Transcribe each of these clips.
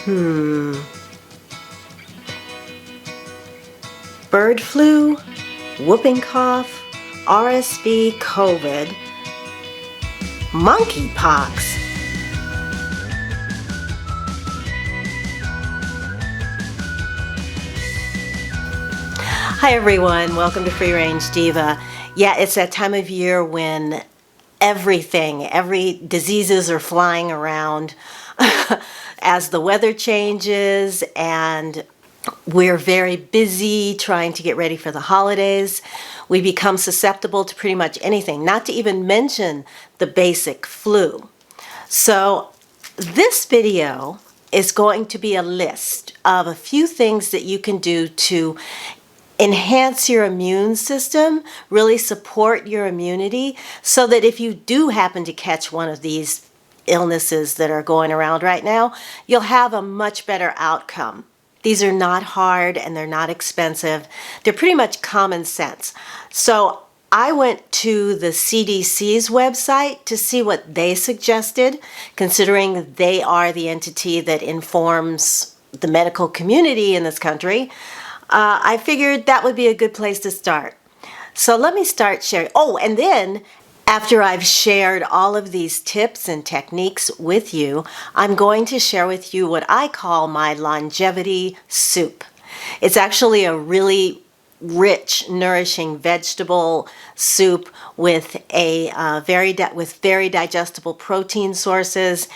Bird flu, whooping cough, RSV, COVID, monkeypox. Hi everyone, welcome to Free Range Diva. Yeah, it's that time of year when every diseases are flying around as the weather changes, and we're very busy trying to get ready for the holidays. We become susceptible to pretty much anything, not to even mention the basic flu. So this video is going to be a list of a few things that you can do to enhance your immune system, really support your immunity, so that if you do happen to catch one of these illnesses that are going around right now, you'll have a much better outcome. These are not hard and they're not expensive. They're pretty much common sense. So I went to the CDC's website to see what they suggested, considering they are the entity that informs the medical community in this country. I figured that would be a good place to start. So let me start sharing. Oh, and then after I've shared all of these tips and techniques with you, I'm going to share with you what I call my longevity soup. It's actually a really rich, nourishing vegetable soup with very digestible protein sources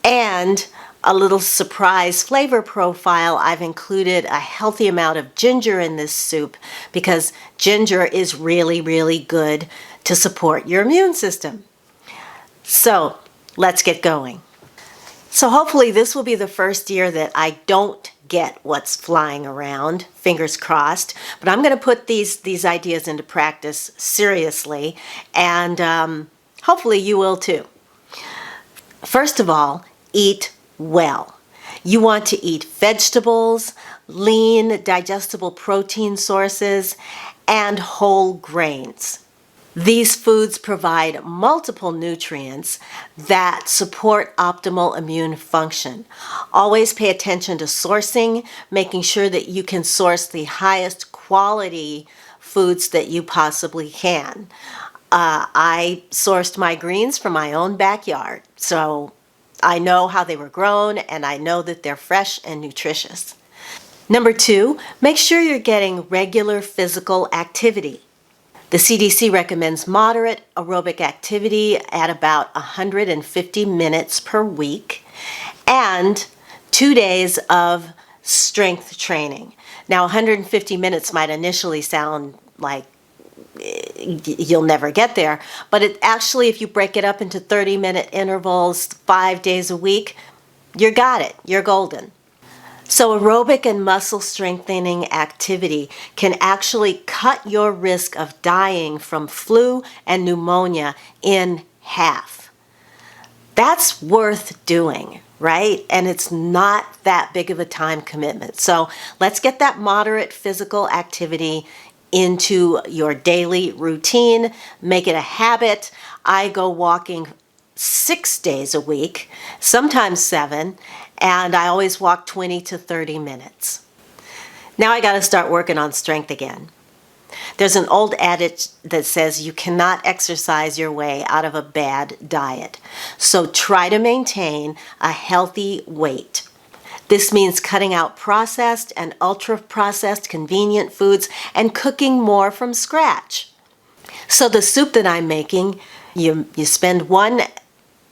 and a little surprise flavor profile. I've included a healthy amount of ginger in this soup because ginger is really, really good to support your immune system. So let's get going. So hopefully this will be the first year that I don't get what's flying around, fingers crossed, but I'm going to put these ideas into practice seriously, and hopefully you will too. First of all, eat well. You want to eat vegetables, lean, digestible protein sources, and whole grains. These foods provide multiple nutrients that support optimal immune function. Always pay attention to sourcing, making sure that you can source the highest quality foods that you possibly can. I sourced my greens from my own backyard, so I know how they were grown and I know that they're fresh and nutritious. Number 2, make sure you're getting regular physical activity. The CDC recommends moderate aerobic activity at about 150 minutes per week and 2 days of strength training. Now, 150 minutes might initially sound like you'll never get there, but it actually, if you break it up into 30-minute intervals 5 days a week, you got it. You're golden. So aerobic and muscle strengthening activity can actually cut your risk of dying from flu and pneumonia in half. That's worth doing, right? And it's not that big of a time commitment. So let's get that moderate physical activity into your daily routine. Make it a habit. I go walking 6 days a week, sometimes 7, and I always walk 20 to 30 minutes. Now I got to start working on strength again. There's an old adage that says you cannot exercise your way out of a bad diet. So try to maintain a healthy weight. This means cutting out processed and ultra-processed convenient foods and cooking more from scratch. So the soup that I'm making, you spend one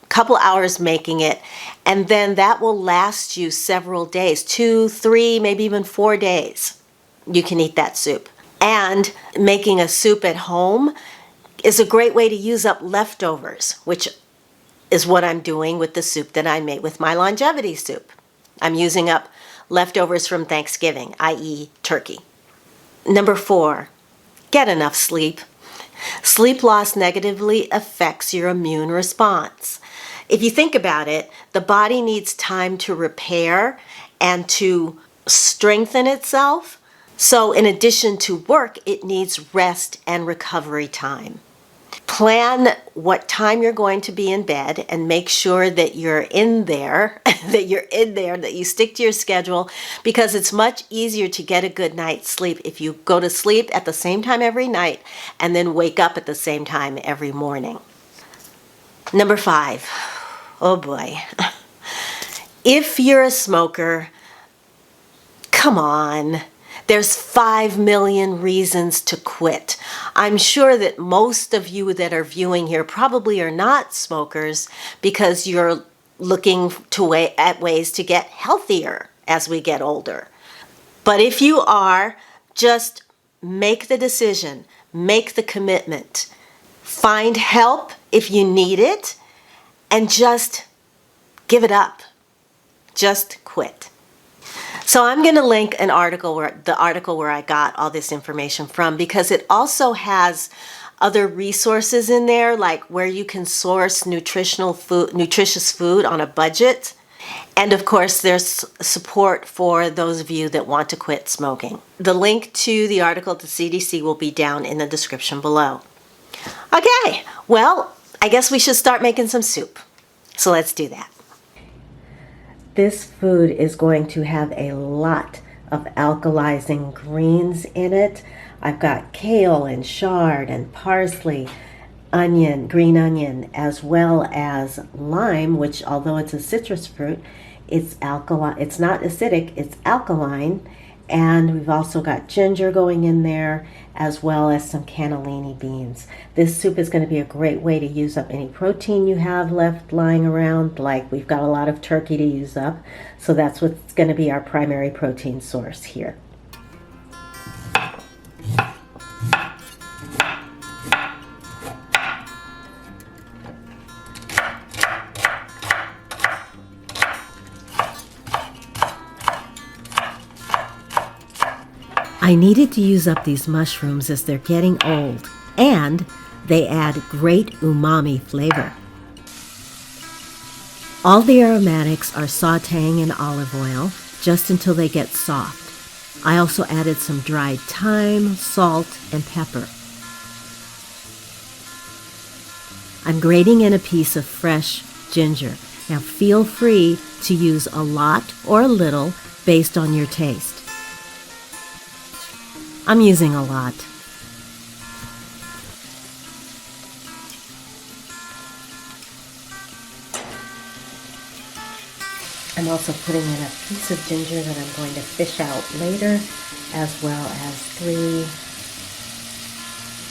couple hours making it, and then that will last you several days, 2, 3, maybe even 4 days. You can eat that soup. And making a soup at home is a great way to use up leftovers, which is what I'm doing with the soup that I made with my longevity soup. I'm using up leftovers from Thanksgiving, i.e. turkey. Number 4, get enough sleep. Sleep loss negatively affects your immune response. If you think about it, the body needs time to repair and to strengthen itself. So in addition to work, it needs rest and recovery time. Plan what time you're going to be in bed and make sure that you're in there, that you stick to your schedule, because it's much easier to get a good night's sleep if you go to sleep at the same time every night and then wake up at the same time every morning. Number 5. Oh boy. If you're a smoker, come on. There's 5 million reasons to quit. I'm sure that most of you that are viewing here probably are not smokers because you're looking at ways to get healthier as we get older. But if you are, just make the decision, make the commitment, find help if you need it, and just give it up. Just quit. So I'm going to link the article where I got all this information from, because it also has other resources in there, like where you can source nutritious food on a budget. And of course, there's support for those of you that want to quit smoking. The link to the article at the CDC will be down in the description below. Okay, well, I guess we should start making some soup. So let's do that. This food is going to have a lot of alkalizing greens in it. I've got kale and chard and parsley, green onion, as well as lime, which, although it's a citrus fruit, it's alkaline. It's not acidic, it's alkaline. And we've also got ginger going in there, as well as some cannellini beans. This soup is going to be a great way to use up any protein you have left lying around. Like, we've got a lot of turkey to use up, so that's what's going to be our primary protein source here. I needed to use up these mushrooms as they're getting old, and they add great umami flavor. All the aromatics are sautéing in olive oil just until they get soft. I also added some dried thyme, salt, and pepper. I'm grating in a piece of fresh ginger. Now feel free to use a lot or a little based on your taste. I'm using a lot. I'm also putting in a piece of ginger that I'm going to fish out later, as well as 3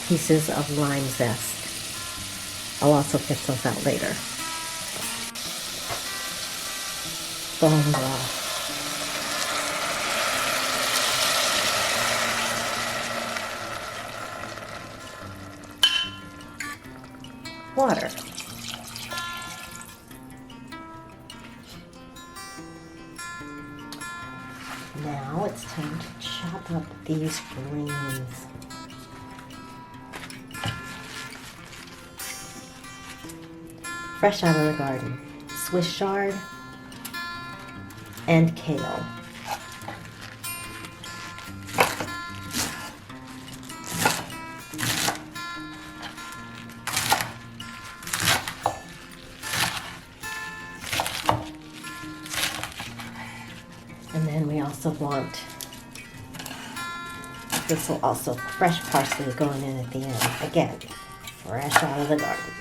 pieces of lime zest. I'll also fish those out later. Bone broth. Water. Now it's time to chop up these greens. Fresh out of the garden. Swiss chard and kale. And then we also want, this will also, fresh parsley going in at the end. Again, fresh out of the garden.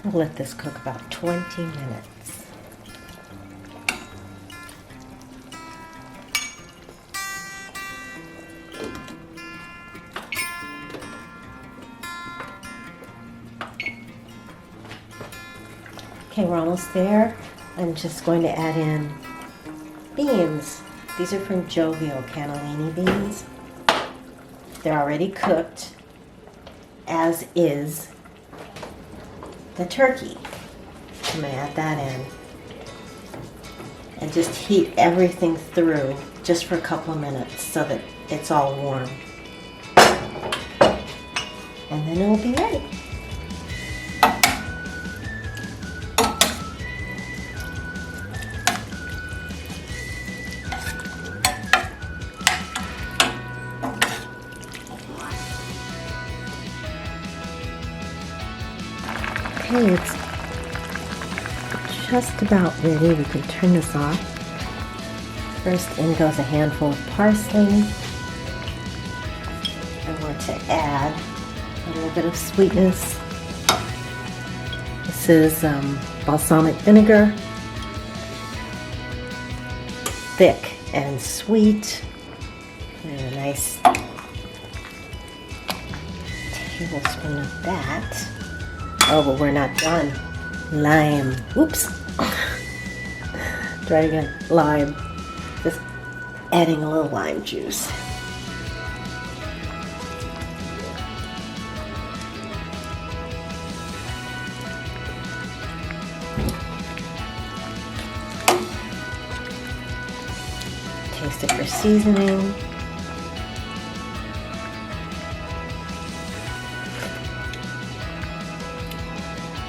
We'll let this cook about 20 minutes. Okay, we're almost there. I'm just going to add in beans. These are from Jovial cannellini beans. They're already cooked, as is the turkey. I'm going to add that in and just heat everything through just for a couple of minutes so that it's all warm. And then it'll be ready. Okay, it's just about ready. We can turn this off. First in goes a handful of parsley. I want to add a little bit of sweetness. This is balsamic vinegar. Thick and sweet. And a nice tablespoon of that. Oh, but we're not done. Lime. Oops. Try again. Lime. Just adding a little lime juice. Taste it for seasoning.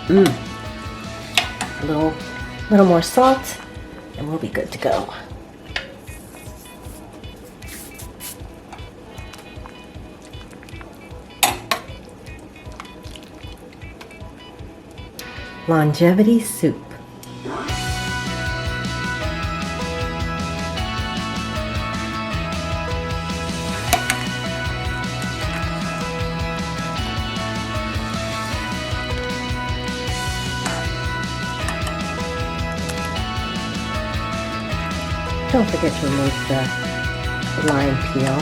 A little more salt, and we'll be good to go. Longevity soup. Don't forget to remove the lime peel.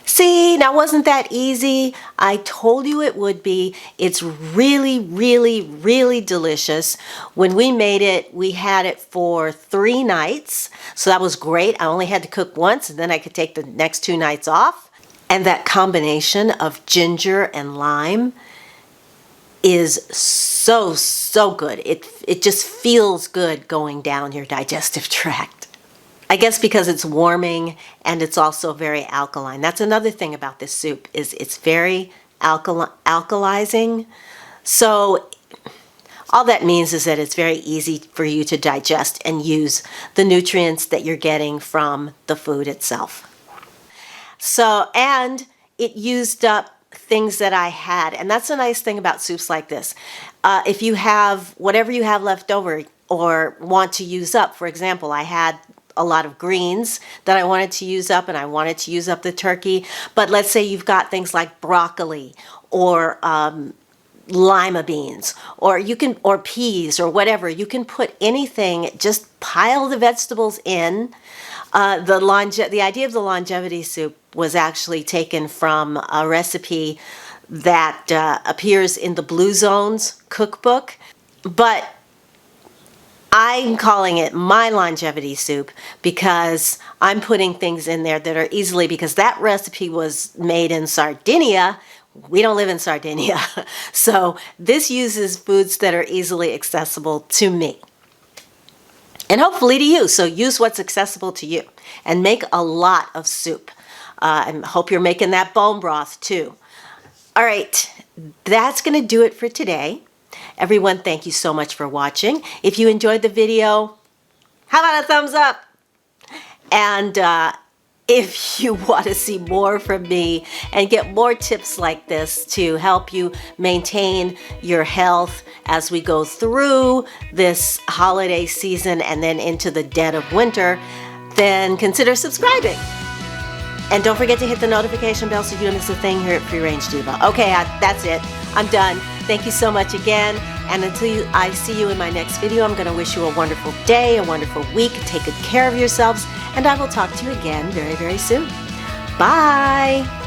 See, now wasn't that easy? I told you it would be. It's really, really, really delicious. When we made it, we had it for 3 nights. So that was great. I only had to cook once, and then I could take the next 2 nights off. And that combination of ginger and lime is so good. It just feels good going down your digestive tract. I guess because it's warming and it's also very alkaline. That's another thing about this soup is it's very alkalizing. So all that means is that it's very easy for you to digest and use the nutrients that you're getting from the food itself. So, and it used up things that I had, and that's a nice thing about soups like this. If you have whatever you have left over or want to use up, for example, I had a lot of greens that I wanted to use up, and I wanted to use up the turkey, but let's say you've got things like broccoli or lima beans, or peas or whatever. You can put anything, just pile the vegetables in. The idea of the longevity soup was actually taken from a recipe that appears in the Blue Zones cookbook, but I'm calling it my longevity soup because I'm putting things in there that are easily, because that recipe was made in Sardinia. We don't live in Sardinia. So this uses foods that are easily accessible to me. And hopefully to you. So use what's accessible to you and make a lot of soup. I hope you're making that bone broth too. All right, that's going to do it for today. Everyone, thank you so much for watching. If you enjoyed the video, how about a thumbs up? And if you want to see more from me and get more tips like this to help you maintain your health as we go through this holiday season and then into the dead of winter, then consider subscribing. And don't forget to hit the notification bell so you don't miss a thing here at Free Range Diva. Okay, that's it. I'm done. Thank you so much again. And until I see you in my next video, I'm going to wish you a wonderful day, a wonderful week. Take good care of yourselves. And I will talk to you again very, very soon. Bye.